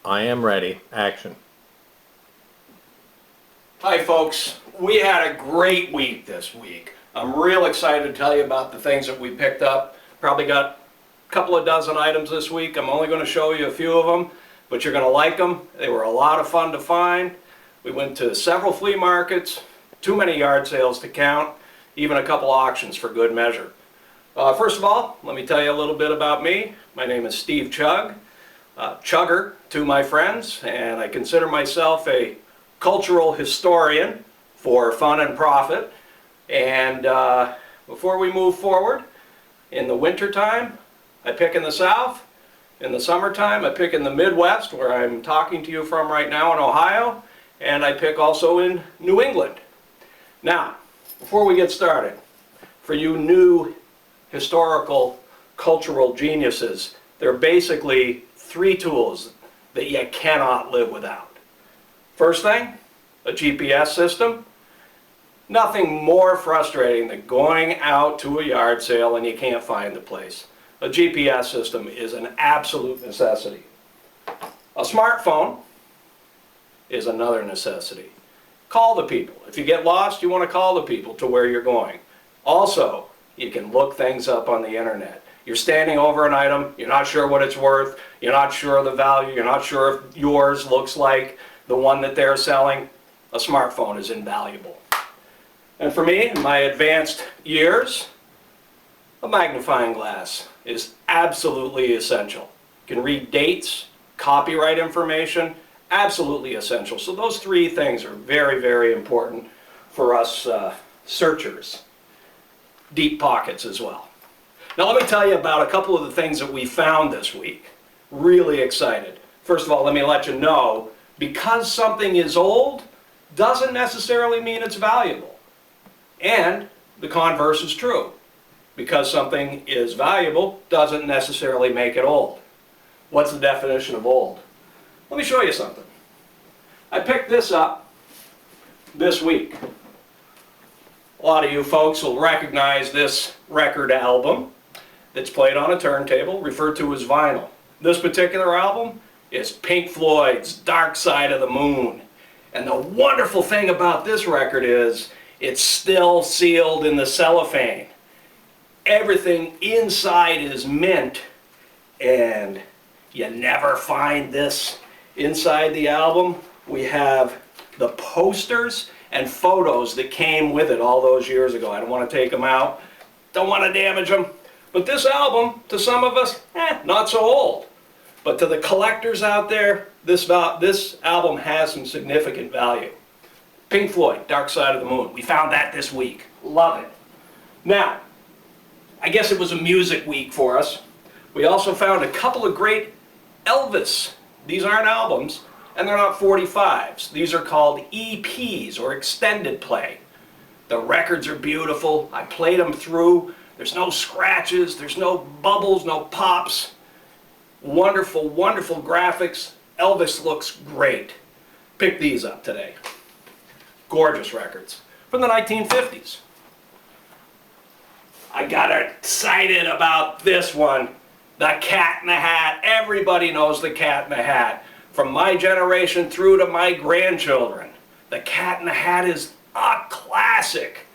I am ready. Action. Hi folks, we had a great week this week. I'm real excited to tell you about the things that we picked up. Probably got a couple of dozen items this week. I'm only going to show you a few of them, but you're going to like them. They were a lot of fun to find. We went to several flea markets, too many yard sales to count, even a couple auctions for good measure. First of all, let me tell you a little bit about me. My name is Steve Chugg, Chugger to my friends, and I consider myself a cultural historian for fun and profit. And before we move forward, in the wintertime, I pick in the South. In the summertime, I pick in the Midwest, where I'm talking to you from right now in Ohio. And I pick also in New England. Now, before we get started, for you new historical cultural geniuses, there are basically three tools that you cannot live without. First thing, a GPS system. Nothing more frustrating than going out to a yard sale and you can't find the place. A GPS system is an absolute necessity. A smartphone is another necessity. Call the people. If you get lost, you want to call the people to where you're going. Also, you can look things up on the internet. You're standing over an item, you're not sure what it's worth, you're not sure of the value, you're not sure if yours looks like the one that they're selling. A smartphone is invaluable. And for me, in my advanced years, a magnifying glass is absolutely essential. You can read dates, copyright information, absolutely essential. So those three things are very, very important for us searchers. Deep pockets as well. Now let me tell you about a couple of the things that we found this week. Really excited. First of all, let me let you know, because something is old doesn't necessarily mean it's valuable. And the converse is true. Because something is valuable doesn't necessarily make it old. What's the definition of old? Let me show you something. I picked this up this week. A lot of you folks will recognize this record album that's played on a turntable, referred to as vinyl. This particular album is Pink Floyd's Dark Side of the Moon. And the wonderful thing about this record is it's still sealed in the cellophane. Everything inside is mint, and you never find this inside the album. We have the posters and photos that came with it all those years ago. I don't want to take them out, don't want to damage them. But this album, to some of us, not so old. But to the collectors out there, this album has some significant value. Pink Floyd, Dark Side of the Moon. We found that this week. Love it. Now, I guess it was a music week for us. We also found a couple of great Elvis. These aren't albums, and they're not 45s. These are called EPs, or extended play. The records are beautiful. I played them through. There's no scratches, there's no bubbles, no pops. Wonderful, wonderful graphics. Elvis looks great. Picked these up today. Gorgeous records from the 1950s. I got excited about this one, The Cat in the Hat. Everybody knows The Cat in the Hat. From my generation through to my grandchildren. The Cat in the Hat is a classic.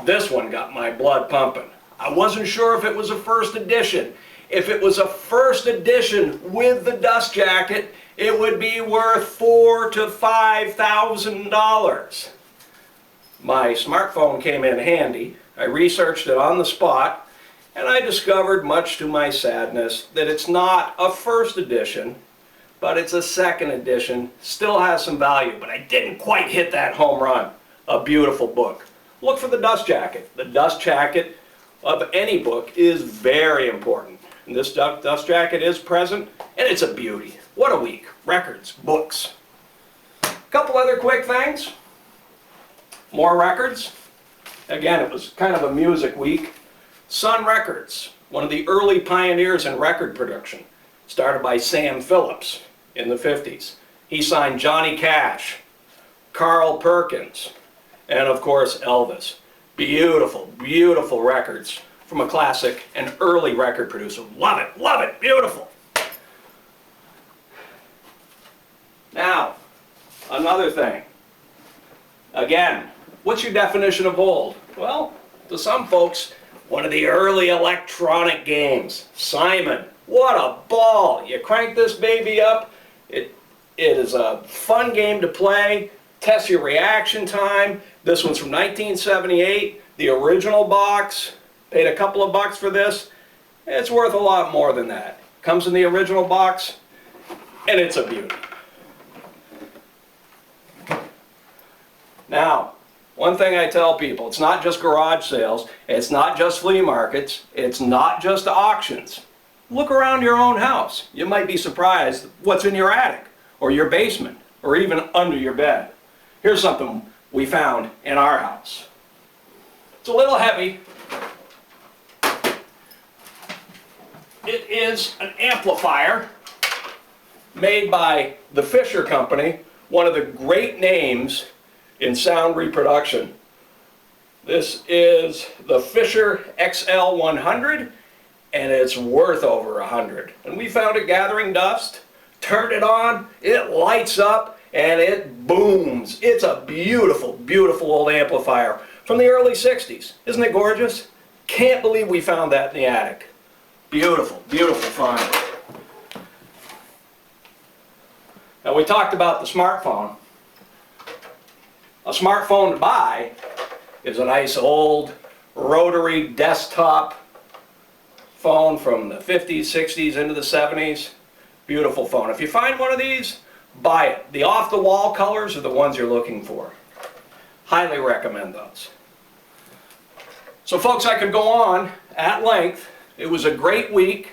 This one got my blood pumping. I wasn't sure if it was a first edition. If it was a first edition with the dust jacket, it would be worth $4,000 to $5,000. My smartphone came in handy. I researched it on the spot, and I discovered, much to my sadness, that it's not a first edition, but it's a second edition. Still has some value, but I didn't quite hit that home run. A beautiful book. Look for the dust jacket. The dust jacket of any book is very important. And this dust jacket is present, and it's a beauty. What a week. Records, books. A couple other quick things. More records. Again, it was kind of a music week. Sun Records, one of the early pioneers in record production, started by Sam Phillips in the 50s. He signed Johnny Cash, Carl Perkins, and of course Elvis. Beautiful, beautiful records from a classic and early record producer. Love it, beautiful. another thing. Again, what's your definition of old? Well, to some folks, one of the early electronic games. Simon, what a ball! You crank this baby up, it is a fun game to play, tests your reaction time. This one's from 1978, the original box. Paid a couple of bucks for this. It's worth a lot more than that. Comes in the original box, and it's a beauty. Now, one thing I tell people, it's not just garage sales, it's not just flea markets, it's not just auctions. Look around your own house. You might be surprised what's in your attic, or your basement, or even under your bed. Here's something we found in our house. It's a little heavy. It is an amplifier made by the Fisher Company, one of the great names in sound reproduction. This is the Fisher XL100, and it's worth over $100. And we found it gathering dust, turned it on, it lights up, and it booms. It's a beautiful, beautiful old amplifier from the early 60s. Isn't it gorgeous? Can't believe we found that in the attic. Beautiful, beautiful find. Now we talked about the smartphone. A smartphone to buy is a nice old rotary desktop phone from the 50s, 60s, into the 70s. Beautiful phone. If you find one of these, buy it. The off-the-wall colors are the ones you're looking for. Highly recommend those. So folks, I could go on at length. It was a great week.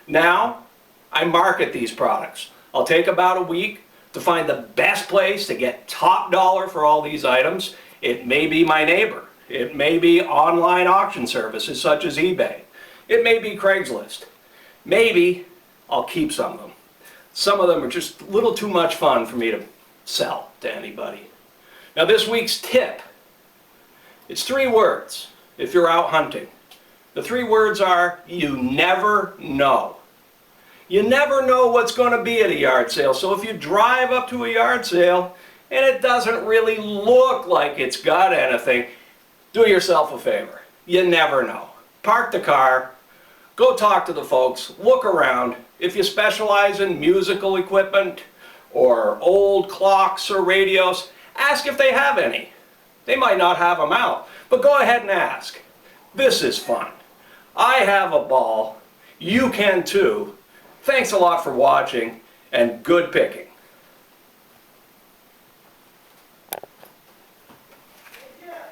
Now, I market these products. I'll take about a week to find the best place to get top dollar for all these items. It may be my neighbor. It may be online auction services such as eBay. It may be Craigslist. Maybe I'll keep some of them. Some of them are just a little too much fun for me to sell to anybody. Now this week's tip, it's 3 words if you're out hunting. The 3 words are, you never know. You never know what's going to be at a yard sale. So if you drive up to a yard sale and it doesn't really look like it's got anything, do yourself a favor. You never know. Park the car, go talk to the folks, look around. If you specialize in musical equipment or old clocks or radios, ask if they have any. They might not have them out, but go ahead and ask. This is fun. I have a ball. You can too. Thanks a lot for watching, and good picking.